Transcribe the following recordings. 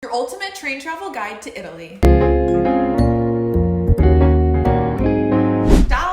your ultimate train travel guide to Italy.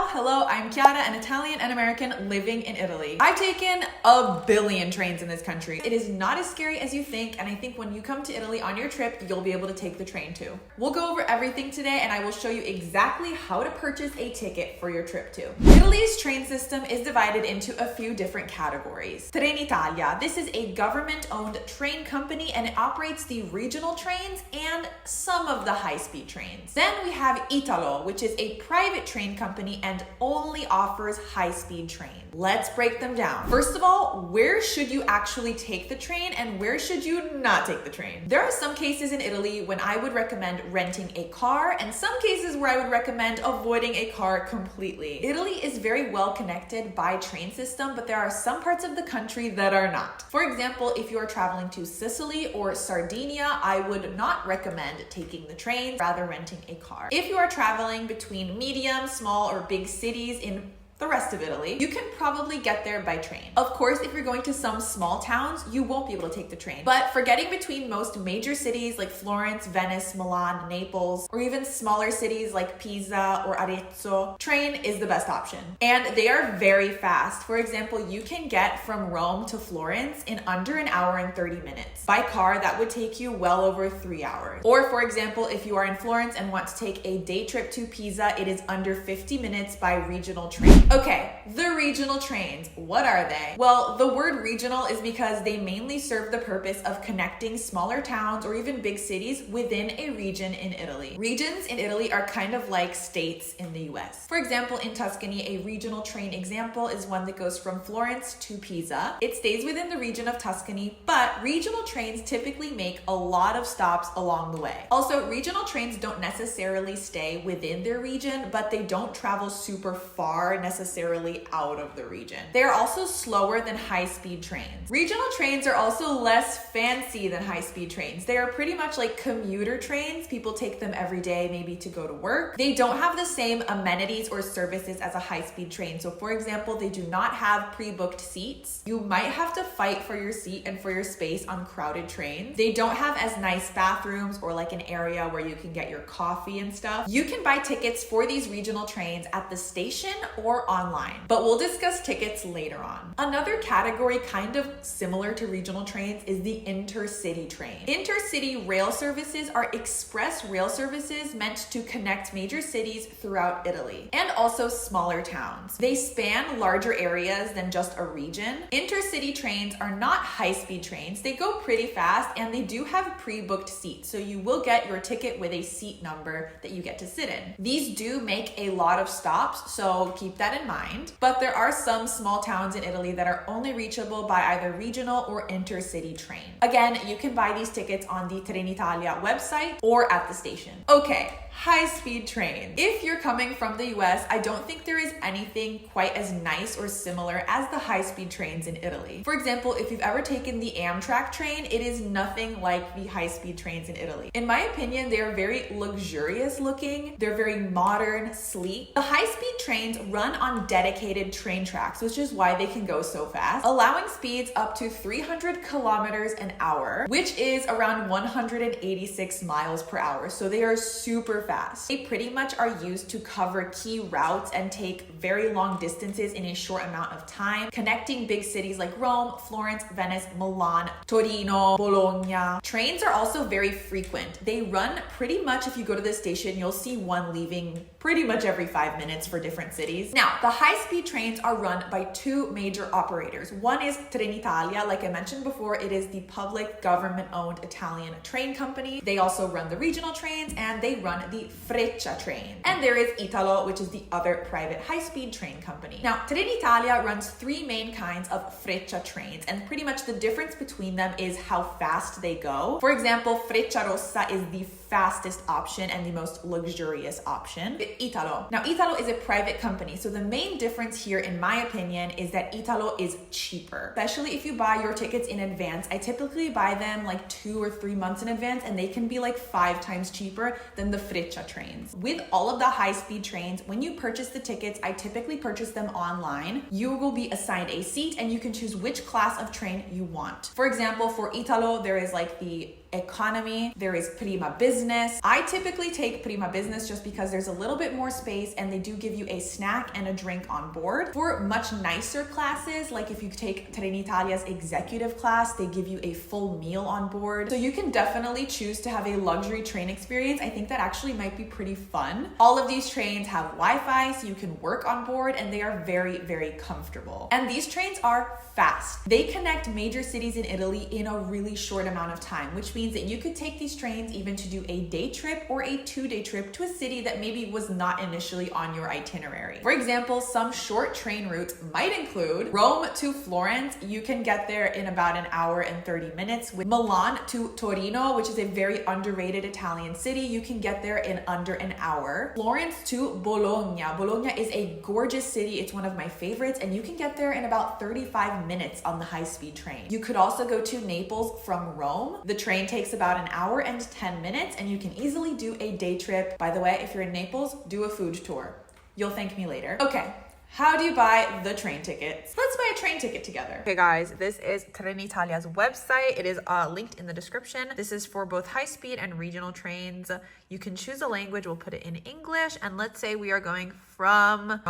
Hello, I'm Chiara, an Italian and American living in Italy. I've taken a billion trains in this country. It is not as scary as you think, and I think when you come to Italy on your trip, you'll be able to take the train too. We'll go over everything today, and I will show you exactly how to purchase a ticket for your trip too. Italy's train system is divided into a few different categories. Trenitalia, this is a government-owned train company, and it operates the regional trains and some of the high-speed trains. Then we have Italo, which is a private train company and only offers high-speed trains. Let's break them down. First of all, where should you actually take the train and where should you not take the train? There are some cases in Italy when I would recommend renting a car and some cases where I would recommend avoiding a car completely. Italy is very well connected by train system, but there are some parts of the country that are not. For example, if you are traveling to Sicily or Sardinia, I would not recommend taking the train, rather renting a car. If you are traveling between medium, small, or big cities in the rest of Italy, you can probably get there by train. Of course, if you're going to some small towns, you won't be able to take the train. But for getting between most major cities like Florence, Venice, Milan, Naples, or even smaller cities like Pisa or Arezzo, train is the best option. And they are very fast. For example, you can get from Rome to Florence in under an hour and 30 minutes. By car, that would take you well over 3 hours. Or for example, if you are in Florence and want to take a day trip to Pisa, it is under 50 minutes by regional train. Okay, the regional trains, what are they? Well, the word regional is because they mainly serve the purpose of connecting smaller towns or even big cities within a region in Italy. Regions in Italy are kind of like states in the US. For example, in Tuscany, a regional train example is one that goes from Florence to Pisa. It stays within the region of Tuscany, but regional trains typically make a lot of stops along the way. Also, regional trains don't necessarily stay within their region, but they don't travel super far necessarily out of the region. They are also slower than high-speed trains. Regional trains are also less fancy than high-speed trains. They are pretty much like commuter trains. People take them every day, maybe to go to work. They don't have the same amenities or services as a high-speed train. So for example, they do not have pre-booked seats. You might have to fight for your seat and for your space on crowded trains. They don't have as nice bathrooms or like an area where you can get your coffee and stuff. You can buy tickets for these regional trains at the station or online, but we'll discuss tickets later on. Another category kind of similar to regional trains is the intercity train. Intercity rail services are express rail services meant to connect major cities throughout Italy and also smaller towns. They span larger areas than just a region. Intercity trains are not high-speed trains. They go pretty fast and they do have pre-booked seats, so you will get your ticket with a seat number that you get to sit in. These do make a lot of stops, so keep that in mind. But there are some small towns in Italy that are only reachable by either regional or intercity train. Again, you can buy these tickets on the Trenitalia website or at the station. Okay, high-speed train. If you're coming from the US, I don't think there is anything quite as nice or similar as the high-speed trains in Italy. For example, if you've ever taken the Amtrak train, it is nothing like the high-speed trains in Italy. In my opinion, they are very luxurious looking. They're very modern, sleek. The high-speed trains run on dedicated train tracks, which is why they can go so fast, allowing speeds up to 300 kilometers an hour, which is around 186 miles per hour. So they are super fast. They pretty much are used to cover key routes and take very long distances in a short amount of time, connecting big cities like Rome, Florence, Venice, Milan, Torino, Bologna. Trains are also very frequent. They run pretty much, if you go to the station, you'll see one leaving pretty much every 5 minutes for different cities. Now, the high-speed trains are run by two major operators. One is Trenitalia. Like I mentioned before, it is the public government-owned Italian train company. They also run the regional trains and they run the Freccia train. And there is Italo, which is the other private high-speed train company. Now, Trenitalia runs three main kinds of Freccia trains, and pretty much the difference between them is how fast they go. For example, Freccia Rossa is the fastest option and the most luxurious option. Italo. Now, Italo is a private company, so the main difference here, in my opinion, is that Italo is cheaper, especially if you buy your tickets in advance. I typically buy them like 2 or 3 months in advance, and they can be like 5 times cheaper than the Freccia trains. With all of the high-speed trains, when you purchase the tickets, I typically purchase them online. You will be assigned a seat, and you can choose which class of train you want. For example, for Italo, there is like the economy, there is prima business. I typically take prima business just because there's a little bit more space and they do give you a snack and a drink on board. For much nicer classes, like if you take Trenitalia's executive class, they give you a full meal on board. So you can definitely choose to have a luxury train experience. I think that actually might be pretty fun. All of these trains have Wi-Fi, so you can work on board, and they are very, very comfortable. And these trains are fast. They connect major cities in Italy in a really short amount of time, which means that you could take these trains even to do a day trip or a 2-day trip to a city that maybe was not initially on your itinerary. For example, some short train routes might include Rome to Florence. You can get there in about an hour and 30 minutes. With Milan to Torino, which is a very underrated Italian city, you can get there in under an hour. Florence to Bologna. Bologna is a gorgeous city. It's one of my favorites, and you can get there in about 35 minutes on the high-speed train. You could also go to Naples from Rome. The train takes about an hour and 10 minutes, and you can easily do a day trip. By the way, if you're in Naples, do a food tour. You'll thank me later. Okay. How do you buy the train tickets? Let's buy a train ticket together. Okay guys, this is Trenitalia's website. It is linked in the description. This is for both high-speed and regional trains. You can choose a language. We'll put it in English. And let's say we are going from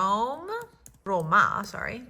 Roma, sorry.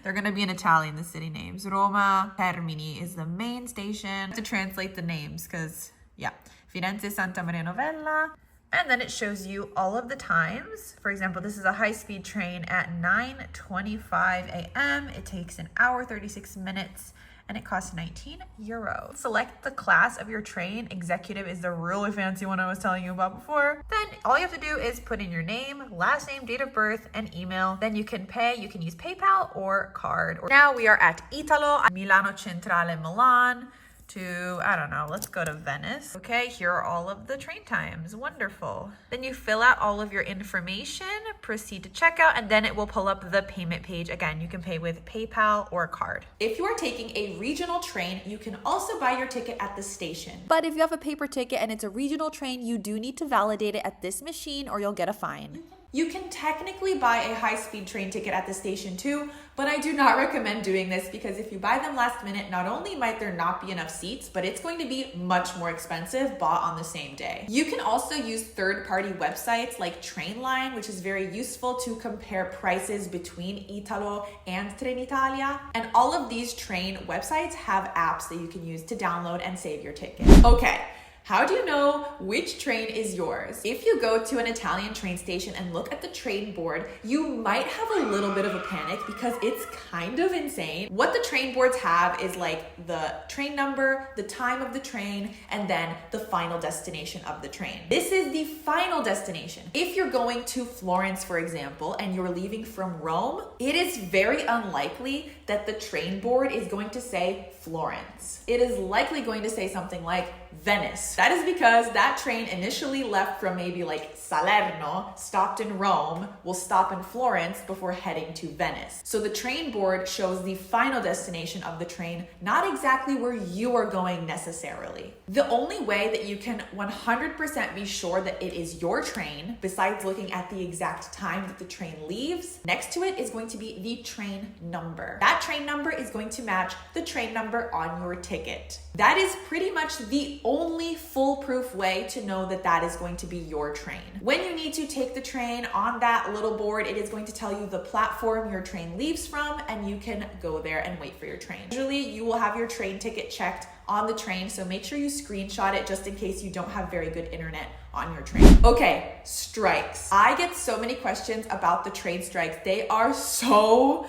They're gonna be in Italian, the city names. Roma Termini is the main station. To translate the names, because yeah. Firenze Santa Maria Novella. And then it shows you all of the times. For example, this is a high-speed train at 9:25 a.m. It takes an hour, 36 minutes, and it costs €19. Select the class of your train. Executive is the really fancy one I was telling you about before. Then all you have to do is put in your name, last name, date of birth, and email. Then you can pay. You can use PayPal or card. Now we are at Italo, Milano Centrale, Milan. To, I don't know, let's go to Venice. Okay, here are all of the train times. Wonderful. Then you fill out all of your information, proceed to checkout, and then it will pull up the payment page. Again, you can pay with PayPal or card. If you are taking a regional train, you can also buy your ticket at the station. But if you have a paper ticket and it's a regional train, you do need to validate it at this machine or you'll get a fine. You can technically buy a high-speed train ticket at the station too, but I do not recommend doing this because if you buy them last minute, not only might there not be enough seats, but it's going to be much more expensive bought on the same day. You can also use third-party websites like Trainline, which is very useful to compare prices between Italo and Trenitalia. And all of these train websites have apps that you can use to download and save your ticket. Okay. How do you know which train is yours? If you go to an Italian train station and look at the train board, you might have a little bit of a panic because it's kind of insane. What the train boards have is like the train number, the time of the train, and then the final destination of the train. This is the final destination. If you're going to Florence, for example, and you're leaving from Rome, it is very unlikely that the train board is going to say Florence. It is likely going to say something like Venice. That is because that train initially left from maybe like Salerno, stopped in Rome, will stop in Florence before heading to Venice. So the train board shows the final destination of the train, not exactly where you are going necessarily. The only way that you can 100% be sure that it is your train, besides looking at the exact time that the train leaves, next to it is going to be the train number. That train number is going to match the train number on your ticket. That is pretty much the only foolproof way to know that that is going to be your train. When you need to take the train, on that little board, it is going to tell you the platform your train leaves from, and you can go there and wait for your train. Usually you will have your train ticket checked on the train, so make sure you screenshot it just in case you don't have very good internet on your train. Okay, strikes. I get so many questions about the train strikes. They are so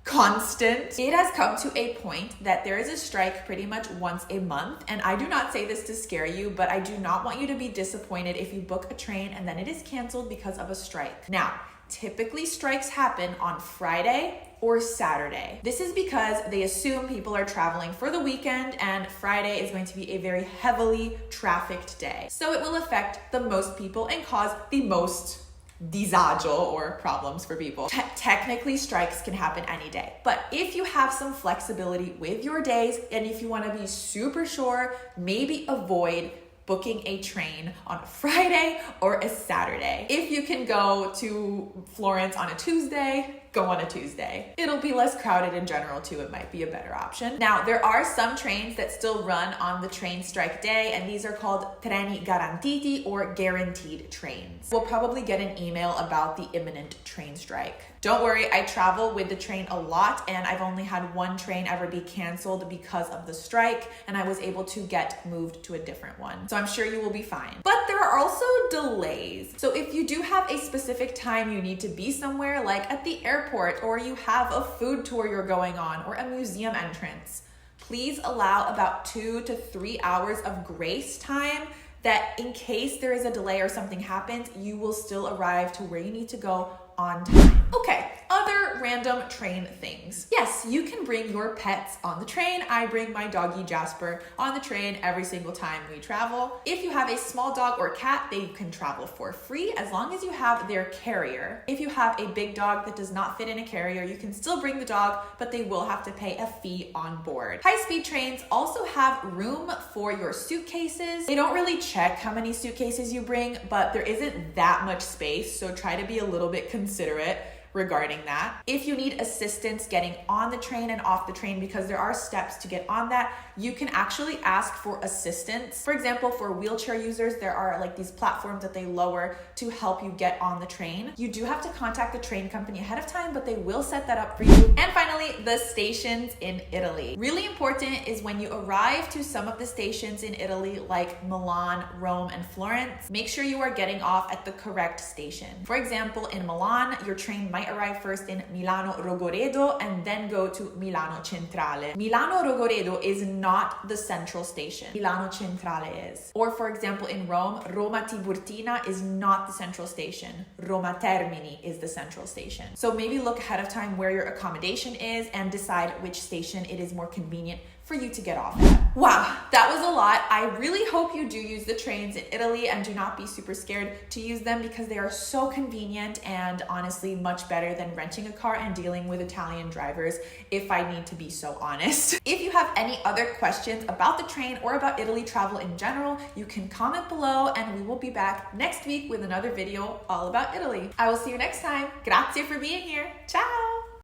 constant. It has come to a point that there is a strike pretty much once a month, and I do not say this to scare you, but I do not want you to be disappointed if you book a train and then it is canceled because of a strike. Now, typically strikes happen on Friday or Saturday. This is because they assume people are traveling for the weekend and Friday is going to be a very heavily trafficked day. So it will affect the most people and cause the most disagio or problems for people. Technically, strikes can happen any day. But if you have some flexibility with your days and if you want to be super sure, maybe avoid booking a train on a Friday or a Saturday. If you can go to Florence on a Tuesday, go on a Tuesday. It'll be less crowded in general too. It might be a better option. Now, there are some trains that still run on the train strike day, and these are called Treni garantiti or guaranteed trains. We'll probably get an email about the imminent train strike. Don't worry, I travel with the train a lot, and I've only had one train ever be canceled because of the strike, and I was able to get moved to a different one. So I'm sure you will be fine. But there are also delays. So if you do have a specific time you need to be somewhere, like at the airport, or you have a food tour you're going on, or a museum entrance, please allow about 2 to 3 hours of grace time, that in case there is a delay or something happens, you will still arrive to where you need to go on time. Okay, other random train things. Yes, you can bring your pets on the train. I bring my doggy Jasper on the train every single time we travel. If you have a small dog or cat, they can travel for free as long as you have their carrier. If you have a big dog that does not fit in a carrier, you can still bring the dog, but they will have to pay a fee on board. High-speed trains also have room for your suitcases. They don't really check how many suitcases you bring, but there isn't that much space, so try to be a little bit considerate regarding that. If you need assistance getting on the train and off the train, because there are steps to get on that, you can actually ask for assistance. For example, for wheelchair users, there are like these platforms that they lower to help you get on the train. You do have to contact the train company ahead of time, but they will set that up for you. And finally, the stations in Italy. Really important is when you arrive to some of the stations in Italy, like Milan, Rome, and Florence, make sure you are getting off at the correct station. For example, in Milan, your train might arrive first in Milano Rogoredo and then go to Milano Centrale. Milano Rogoredo is not the central station. Milano Centrale is. Or for example, in Rome, Roma Tiburtina is not the central station. Roma Termini is the central station. So maybe look ahead of time where your accommodation is and decide which station it is more convenient for you to get off at. Wow, that was a lot. I really hope you do use the trains in Italy and do not be super scared to use them, because they are so convenient and honestly much better than renting a car and dealing with Italian drivers, if I need to be so honest. If you have any other questions about the train or about Italy travel in general, you can comment below and we will be back next week with another video all about Italy. I will see you next time. Grazie for being here. Ciao!